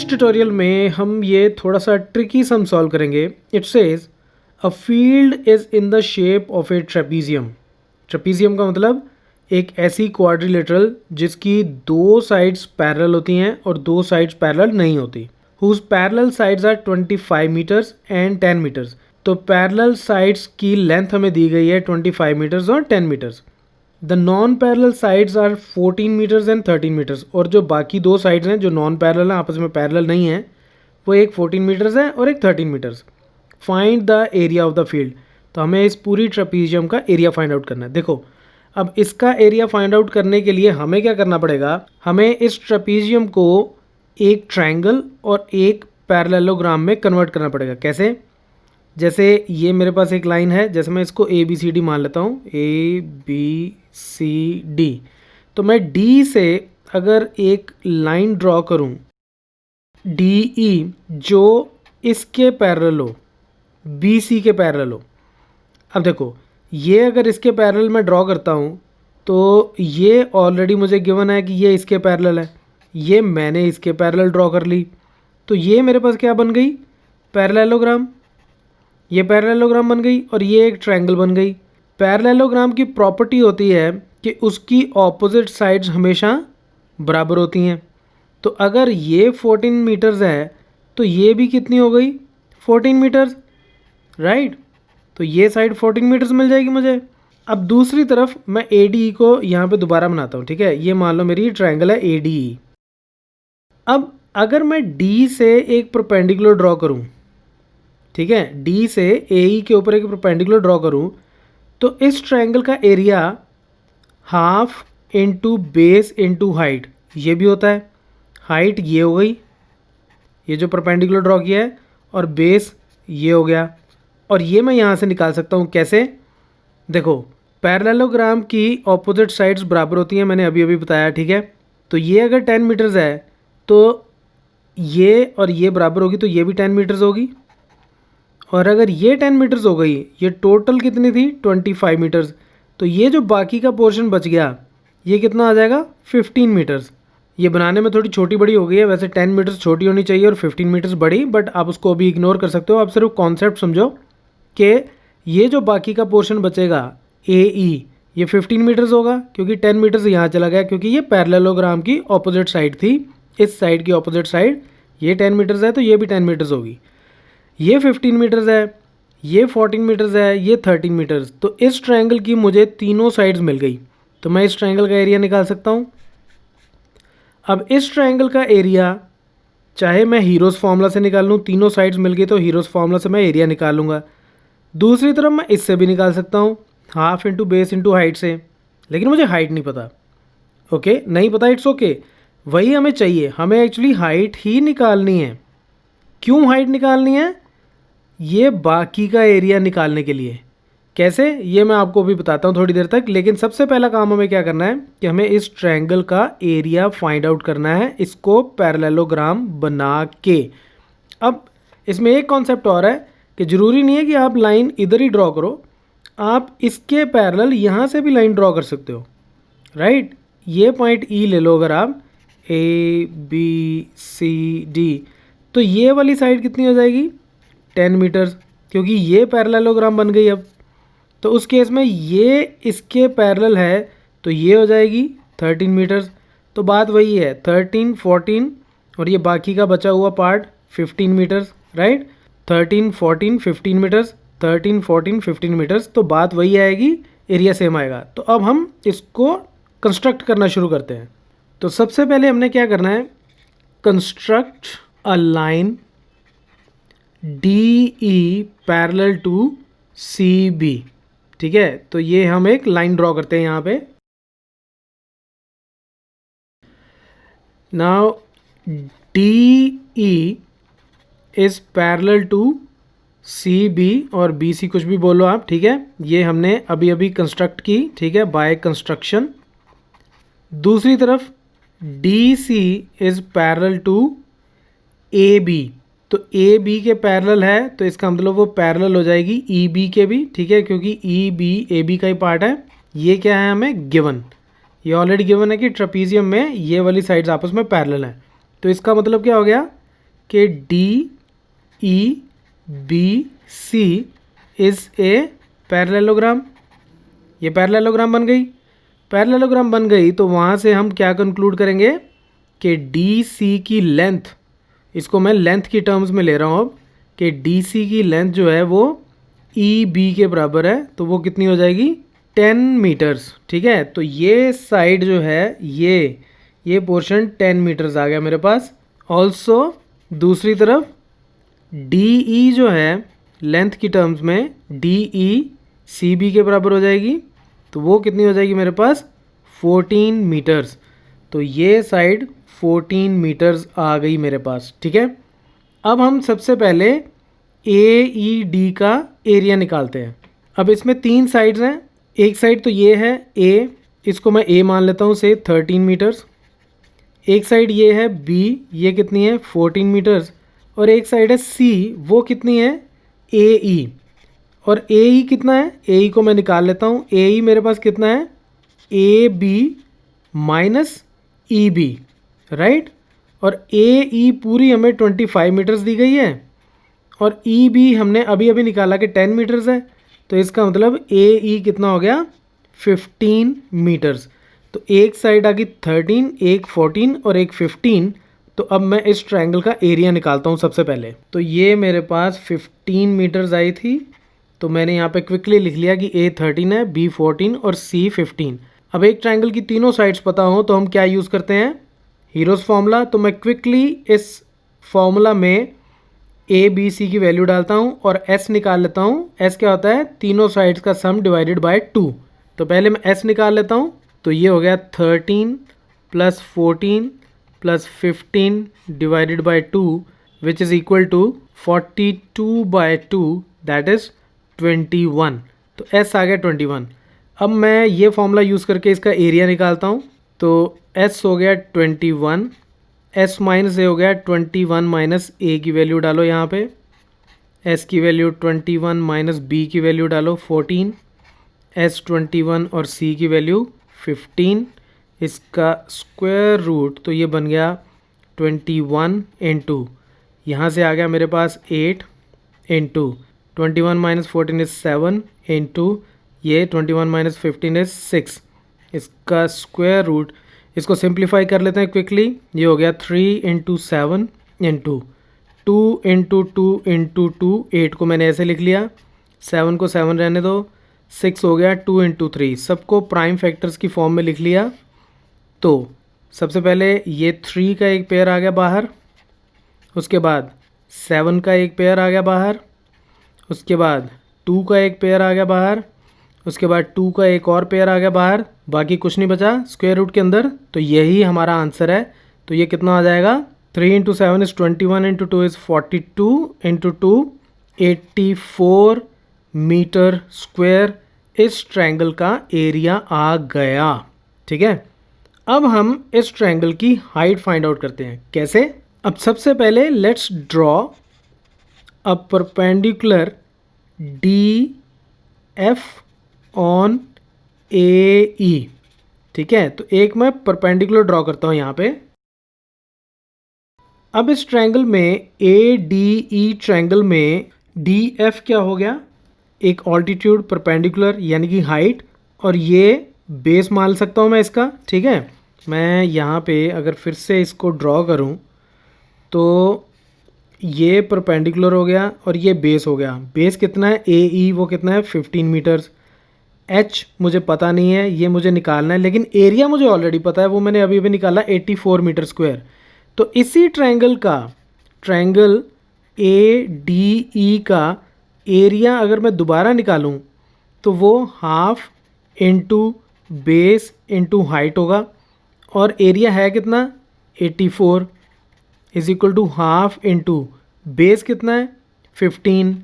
इस ट्यूटोरियल में हम ये थोड़ा सा ट्रिकी सम सॉल्व करेंगे। It says a field is in the shape of A trapezium. Trapezium का मतलब एक ऐसी क्वाड्रिलेटरल जिसकी दो साइड्स पैरेलल होती हैं और दो साइड्स पैरेलल नहीं होती। Whose parallel sides are 25 meters and 10 meters. तो पैरेलल साइड्स की लेंथ हमें दी गई है 25 मीटर्स और 10 meters. The non parallel sides are 14 meters and 13 meters. और जो बाकी दो साइड्स हैं जो नॉन पैरेलल हैं, आपस में पैरेलल नहीं है, वो एक 14 मीटर्स है और एक 13 meters. Find the area of the field. तो हमें इस पूरी ट्रेपीजियम का एरिया फाइंड आउट करना है। देखो, अब इसका एरिया फाइंड आउट करने के लिए हमें क्या करना पड़ेगा, हमें इस ट्रेपीजियम को एक ट्रायंगल और एक पैरेललोग्राम में कन्वर्ट करना पड़ेगा। कैसे? जैसे ये मेरे पास एक लाइन है, जैसे मैं इसको ए बी सी डी मान लेता हूँ, ए बी सी डी। तो मैं डी से अगर एक लाइन ड्रॉ करूँ डी ई, जो इसके पैरेलल हो, बी सी के पैरेलल हो। अब देखो, ये अगर इसके पैरेलल में ड्रॉ करता हूँ तो ये ऑलरेडी मुझे गिवन है कि ये इसके पैरेलल है, ये मैंने इसके पैरेलल ड्रॉ कर ली। तो ये मेरे पास क्या बन गई, पैरेललोग्राम। ये पैरेललोग्राम बन गई और ये एक ट्रायंगल बन गई। पैरेललोग्राम की प्रॉपर्टी होती है कि उसकी ऑपोजिट साइड्स हमेशा बराबर होती हैं। तो अगर ये 14 मीटर्स है तो ये भी कितनी हो गई, 14 मीटर्स, राइट। तो ये साइड 14 मीटर्स मिल जाएगी मुझे। अब दूसरी तरफ मैं ए डी ई को यहाँ पे दोबारा बनाता हूँ, ठीक है। ये मान लो मेरी ट्रायंगल है ए डी ई। अब अगर मैं डी से एक परपेंडिकुलर ड्रॉ करूँ, ठीक है, डी से ए ई के ऊपर एक परपेंडिकुलर ड्रॉ करूँ, तो इस ट्रायंगल का area half into base into height, ये भी होता है। हाइट ये हो गई, ये जो परपेंडिकुलर ड्रॉ किया है, और बेस ये हो गया। और ये मैं यहाँ से निकाल सकता हूँ। कैसे? देखो, पैरेललोग्राम की ऑपोजिट साइड्स बराबर होती हैं, मैंने अभी अभी बताया, ठीक है। तो ये अगर 10 मीटर्स है तो ये और ये बराबर होगी, तो ये भी 10 मीटर्स होगी। और अगर ये 10 मीटर्स हो गई, ये टोटल कितनी थी, 25 मीटर्स। तो ये जो बाकी का पोर्शन बच गया, ये कितना आ जाएगा, 15 मीटर्स। ये बनाने में थोड़ी छोटी बड़ी हो गई है, वैसे 10 मीटर्स छोटी होनी चाहिए और 15 मीटर्स बड़ी, बट आप उसको अभी इग्नोर कर सकते हो। आप सिर्फ कॉन्सेप्ट समझो कि ये जो बाकी का पोर्शन बचेगा ए ई, ये 15 मीटर्स होगा, क्योंकि 10 मीटर्स यहाँ चला गया, क्योंकि ये पैरेललोग्राम की ऑपोजिट साइड थी। इस साइड की ऑपोजिट साइड ये 10 मीटर्स है, तो ये भी 10 मीटर्स होगी। ये 15 मीटर्स है, ये 14 मीटर्स है, ये 13 मीटर्स। तो इस ट्रायंगल की मुझे तीनों साइड्स मिल गई, तो मैं इस ट्रायंगल का एरिया निकाल सकता हूँ। अब इस ट्रायंगल का एरिया चाहे मैं हीरोज़ फार्मूला से निकाल लूँ, तीनों साइड्स मिल गई तो हीरोज़ फार्मूला से मैं एरिया निकाल लूँगा। दूसरी तरफ मैं इससे भी निकाल सकता हूँ, half into base into height से। लेकिन मुझे हाइट नहीं पता, ओके, नहीं पता, इट्स ओके। वही हमें चाहिए, हमें एक्चुअली हाइट ही निकालनी है। क्यों हाइट निकालनी है? ये बाकी का एरिया निकालने के लिए। कैसे, ये मैं आपको अभी बताता हूँ थोड़ी देर तक। लेकिन सबसे पहला काम हमें क्या करना है कि हमें इस ट्रायंगल का एरिया फाइंड आउट करना है, इसको पैरेललोग्राम बना के। अब इसमें एक कॉन्सेप्ट और है कि ज़रूरी नहीं है कि आप लाइन इधर ही ड्रॉ करो, आप इसके पैरेलल यहाँ से भी लाइन ड्रॉ कर सकते हो, राइट। ये पॉइंट ई ले लो अगर आप, ए बी सी डी, तो ये वाली साइड कितनी हो जाएगी, 10 मीटर्स, क्योंकि ये पैरेललोग्राम बन गई। अब तो उस केस में ये इसके पैरेलल है, तो ये हो जाएगी 13 मीटर्स। तो बात वही है, 13, 14 और ये बाकी का बचा हुआ part 15 meters, right. 13, 14, 15 meters, 13, 14, 15 meters. तो बात वही आएगी, एरिया सेम आएगा। तो अब हम इसको कंस्ट्रक्ट करना शुरू करते हैं। तो सबसे पहले हमने क्या करना है, construct a line D E parallel to C B, ठीक है। तो ये हम एक लाइन ड्रॉ करते हैं यहाँ पे। Now D E is parallel to C B, और बी सी कुछ भी बोलो आप, ठीक है। ये हमने अभी अभी कंस्ट्रक्ट की, ठीक है, बाय कंस्ट्रक्शन। दूसरी तरफ D C is parallel to A B, तो ए बी के पैरेलल है, तो इसका मतलब वो पैरेलल हो जाएगी ई बी के भी, ठीक है, क्योंकि ई बी ए बी का ही पार्ट है। ये क्या है हमें गिवन, ये ऑलरेडी गिवन है कि ट्रेपीजियम में ये वाली साइड्स आपस में पैरेलल हैं। तो इसका मतलब क्या हो गया, कि D E B C is a parallelogram. ये पैरेललोग्राम बन गई। पैरेललोग्राम बन गई तो वहाँ से हम क्या कंक्लूड करेंगे कि डी सी की लेंथ, इसको मैं लेंथ की टर्म्स में ले रहा हूँ अब, कि डी सी की लेंथ जो है वो ई बी के बराबर है। तो वो कितनी हो जाएगी 10 मीटर्स। ठीक है, तो ये साइड जो है ये पोर्शन 10 मीटर्स आ गया मेरे पास। ऑल्सो दूसरी तरफ डी ई जो है लेंथ की टर्म्स में डी ई सी बी के बराबर हो जाएगी। तो वो कितनी हो जाएगी मेरे पास 14 मीटर्स। तो ये साइड 14 मीटर्स आ गई मेरे पास। ठीक है, अब हम सबसे पहले ए ई डी का एरिया निकालते हैं। अब इसमें 3 साइड्स हैं। एक साइड तो ये है ए, इसको मैं ए मान लेता हूँ से 13 मीटर्स। एक साइड ये है बी, ये कितनी है 14 मीटर्स। और एक साइड है सी, वो कितनी है ए ई। और ए ई कितना है, ए ई को मैं निकाल लेता हूँ। ए ई मेरे पास कितना है A B minus E B, right. और ए ई पूरी हमें 25 मीटर्स दी गई है और ई बी हमने अभी अभी निकाला कि 10 मीटर्स है। तो इसका मतलब ए ई कितना हो गया 15 मीटर्स। तो एक साइड आ गई 13, एक 14 और एक 15। तो अब मैं इस ट्रायंगल का एरिया निकालता हूँ सबसे पहले। तो ये मेरे पास 15 मीटर्स आई थी। तो मैंने यहाँ पे क्विकली लिख लिया कि ए 13 है, बी 14 और सी 15। अब एक ट्रायंगल की तीनों साइड्स पता हो तो हम क्या यूज़ करते हैं, हीरोज़ फार्मूला। तो मैं क्विकली इस फार्मूला में ए बी सी की वैल्यू डालता हूँ और एस निकाल लेता हूँ। एस क्या होता है, तीनों साइड्स का सम डिवाइडेड बाय 2। तो पहले मैं एस निकाल लेता हूँ। तो ये हो गया 13 plus 14 plus 15 divided by 2 which is equal to 42 by 2 that is 21। तो एस आ गया 21। अब मैं ये फॉर्मूला यूज़ करके इसका एरिया निकालता हूँ। तो एस हो गया 21, एस माइनस ए हो गया 21 माइनस ए की वैल्यू डालो यहाँ पे। एस की वैल्यू 21 माइनस बी की वैल्यू डालो 14, एस 21 और सी की वैल्यू 15। इसका स्क्वायर रूट तो ये बन गया 21 इंटू, यहाँ से आ गया मेरे पास 8 इंटू 21 माइनस 14 इज़ 7 इंटू ये 21 माइनस 15 इज़ 6। इसका स्क्वायर रूट, इसको सिंप्लीफाई कर लेते हैं क्विकली। ये हो गया 3 इंटू 7 इंटू 2 इंटू 2 इंटू 2। 8 को मैंने ऐसे लिख लिया, 7 को 7 रहने दो, 6 हो गया 2 इंटू 3। सबको प्राइम फैक्टर्स की फॉर्म में लिख लिया। तो सबसे पहले ये 3 का एक पेयर आ गया बाहर, उसके बाद 7 का एक पेयर आ गया बाहर, उसके बाद 2 का एक पेयर आ गया बाहर, उसके बाद 2 का एक और पेयर आ गया बाहर, बाकी कुछ नहीं बचा स्क्वायर रूट के अंदर। तो यही हमारा आंसर है। तो ये कितना आ जाएगा, 3 into 7 is 21 into 2 is 42 into 2 84 meter square इस ट्रायंगल का एरिया आ गया। ठीक है, अब हम इस ट्रायंगल की हाइट फाइंड आउट करते हैं। कैसे? अब सबसे पहले let's draw a perpendicular D F on A E. ठीक है, तो एक मैं परपेंडिकुलर ड्रॉ करता हूँ यहाँ पे। अब इस ट्रायंगल में ए डी ई ट्रायंगल में डी एफ क्या हो गया, एक ऑल्टीट्यूड परपेंडिकुलर यानी कि हाइट, और ये बेस मान सकता हूँ मैं इसका। ठीक है, मैं यहाँ पे अगर फिर से इसको ड्रॉ करूँ तो ये परपेंडिकुलर हो गया और ये बेस हो गया। बेस कितना है ए ई, वो कितना है 15 मीटर्स। एच मुझे पता नहीं है, ये मुझे निकालना है, लेकिन एरिया मुझे ऑलरेडी पता है, वो मैंने अभी अभी निकाला 84 मीटर स्क्वायर। तो इसी ट्रायंगल का, ट्रायंगल ए डी ई का एरिया अगर मैं दोबारा निकालूं तो वो half into base into height होगा। और एरिया है कितना 84 is equal to half into base कितना है 15,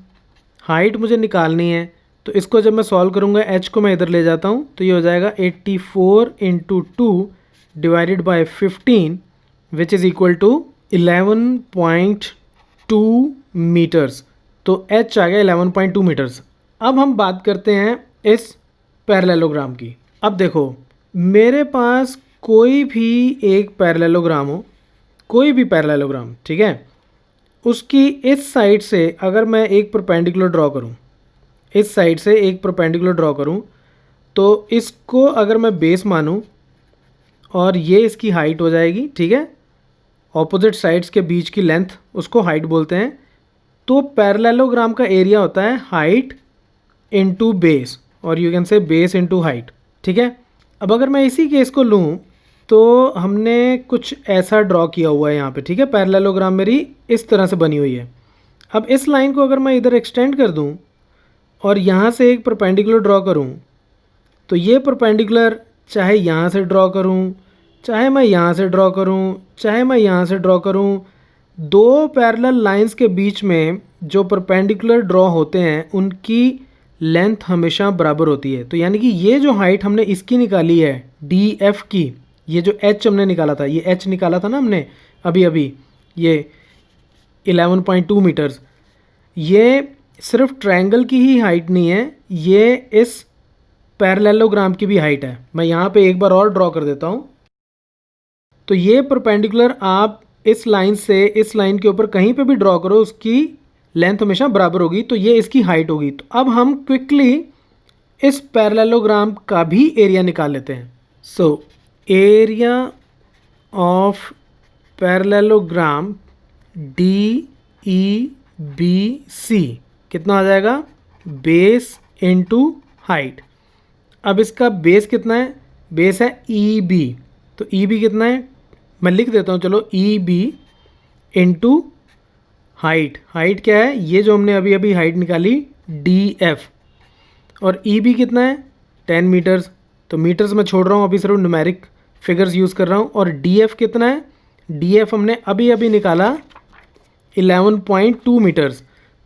हाइट मुझे निकालनी है। तो इसको जब मैं सॉल्व करूँगा, एच को मैं इधर ले जाता हूँ तो ये हो जाएगा 84 into 2 divided by 15 which is equal to 11.2 meters. तो एच आ गया 11.2 मीटर्स। अब हम बात करते हैं इस पैरेललोग्राम की। अब देखो, मेरे पास कोई भी एक पैरेललोग्राम हो, कोई भी पैरेललोग्राम, ठीक है, उसकी इस साइड से अगर मैं एक परपेंडिकुलर ड्रॉ करूं, इस साइड से एक परपेंडिकुलर ड्रॉ करूं, तो इसको अगर मैं बेस मानूं और ये इसकी हाइट हो जाएगी, ठीक है। ऑपोजिट साइड्स के बीच की लेंथ उसको हाइट बोलते हैं। तो पैरेललोग्राम का एरिया होता है हाइट इनटू बेस, और you can say base into height, ठीक है। अब अगर मैं इसी केस को लूँ तो हमने कुछ ऐसा ड्रॉ किया हुआ है यहाँ पे, ठीक है। पैरेललोग्राम मेरी इस तरह से बनी हुई है। अब इस लाइन को अगर मैं इधर एक्सटेंड कर दूँ और यहाँ से एक परपेंडिकुलर ड्रॉ करूँ, तो ये परपेंडिकुलर चाहे यहाँ से ड्रॉ करूँ, चाहे मैं यहाँ से ड्रॉ करूँ, चाहे मैं यहाँ से ड्रॉ करूँ, दो पैरेलल लाइंस के बीच में जो परपेंडिकुलर ड्रॉ होते हैं उनकी लेंथ हमेशा बराबर होती है। तो यानी कि ये जो हाइट हमने इसकी निकाली है डी एफ की, ये जो एच हमने निकाला था, ये एच निकाला था ना हमने अभी अभी, ये 11.2 मीटर्स, ये सिर्फ ट्रायंगल की ही हाइट नहीं है, ये इस पैरेललोग्राम की भी हाइट है। मैं यहाँ पे एक बार और ड्रॉ कर देता हूँ। तो ये परपेंडिकुलर आप इस लाइन से इस लाइन के ऊपर कहीं पे भी ड्रॉ करो, उसकी लेंथ हमेशा बराबर होगी, तो ये इसकी हाइट होगी। तो अब हम क्विकली इस पैरेललोग्राम का भी एरिया निकाल लेते हैं। So area of parallelogram D E B C कितना आ जाएगा, बेस इनटू हाइट। अब इसका बेस कितना है, बेस है ई बी, तो ई बी कितना है, मैं लिख देता हूँ चलो, E B into height. Height क्या है, ये जो हमने अभी अभी हाइट निकाली डी एफ, और ई बी कितना है 10 मीटर्स, तो मीटर्स मैं छोड़ रहा हूँ, अभी सिर्फ न्यूमेरिक फिगर्स यूज़ कर रहा हूँ। और डी एफ कितना है, डी एफ हमने अभी अभी निकाला 11.2 मीटर्स,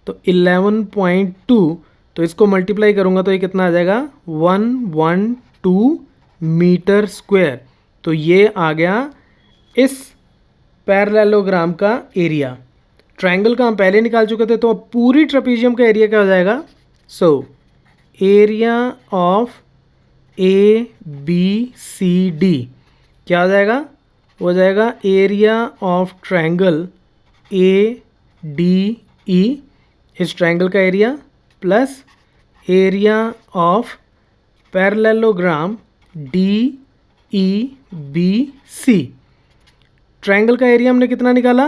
तो 11.2, तो इसको मल्टीप्लाई करूँगा तो ये कितना आ जाएगा 112 मीटर स्क्वायर। तो ये आ गया इस पैरेललोग्राम का एरिया। ट्रायंगल का हम पहले निकाल चुके थे, तो अब पूरी ट्रेपीजियम का एरिया क्या हो जाएगा। So area of A B C D क्या हो जाएगा, हो जाएगा area of triangle A D E, इस ट्रायंगल का area, plus area of parallelogram D E B C. Triangle का एरिया हमने कितना निकाला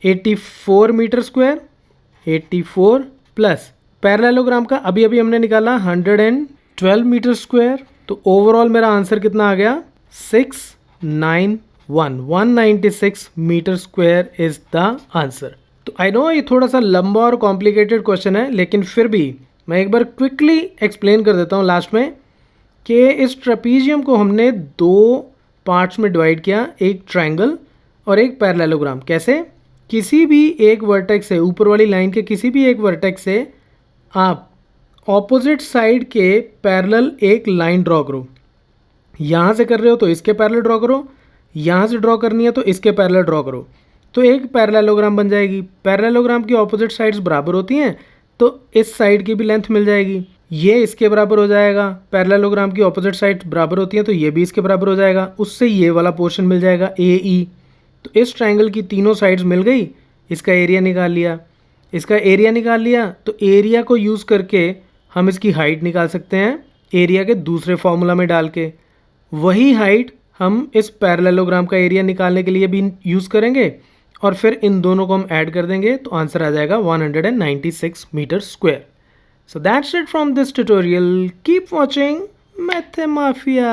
84 मीटर स्क्वायर, 84 प्लस पैरेललोग्राम का अभी अभी हमने निकाला 112 मीटर स्क्वायर। तो ओवरऑल मेरा आंसर कितना आ गया 196 meter square is the answer. तो आई नो ये थोड़ा सा लंबा और कॉम्प्लिकेटेड क्वेश्चन है, लेकिन फिर भी मैं एक बार क्विकली एक्सप्लेन कर देता हूँ लास्ट में कि इस ट्रेपीजियम को हमने दो पार्ट्स में डिवाइड किया, एक ट्रायंगल और एक पैरेललोग्राम। कैसे, किसी भी एक वर्टेक्स से, ऊपर वाली लाइन के किसी भी एक वर्टेक्स से आप ऑपोजिट साइड के पैरेलल एक लाइन ड्रॉ करो। यहाँ से कर रहे हो तो इसके पैरेलल ड्रॉ करो, यहाँ से ड्रॉ करनी है तो इसके पैरेलल ड्रॉ करो, तो एक पैरेललोग्राम बन जाएगी। पैरेललोग्राम की ऑपोजिट साइड्स बराबर होती हैं, तो इस साइड की भी लेंथ मिल जाएगी, ये इसके बराबर हो जाएगा। पैरेललोग्राम की ऑपोजिट साइड बराबर होती हैं, तो ये भी इसके बराबर हो जाएगा, उससे ये वाला पोर्शन मिल जाएगा ए ई। तो इस ट्रायंगल की तीनों साइड्स मिल गई, इसका एरिया निकाल लिया। इसका एरिया निकाल लिया तो एरिया को यूज़ करके हम इसकी हाइट निकाल सकते हैं एरिया के दूसरे फॉर्मूला में डाल के। वही हाइट हम इस पैरेललोग्राम का एरिया निकालने के लिए भी यूज़ करेंगे, और फिर इन दोनों को हम ऐड कर देंगे तो आंसर आ जाएगा 196 meter square. So that's it from this tutorial. Keep watching Mathemafia.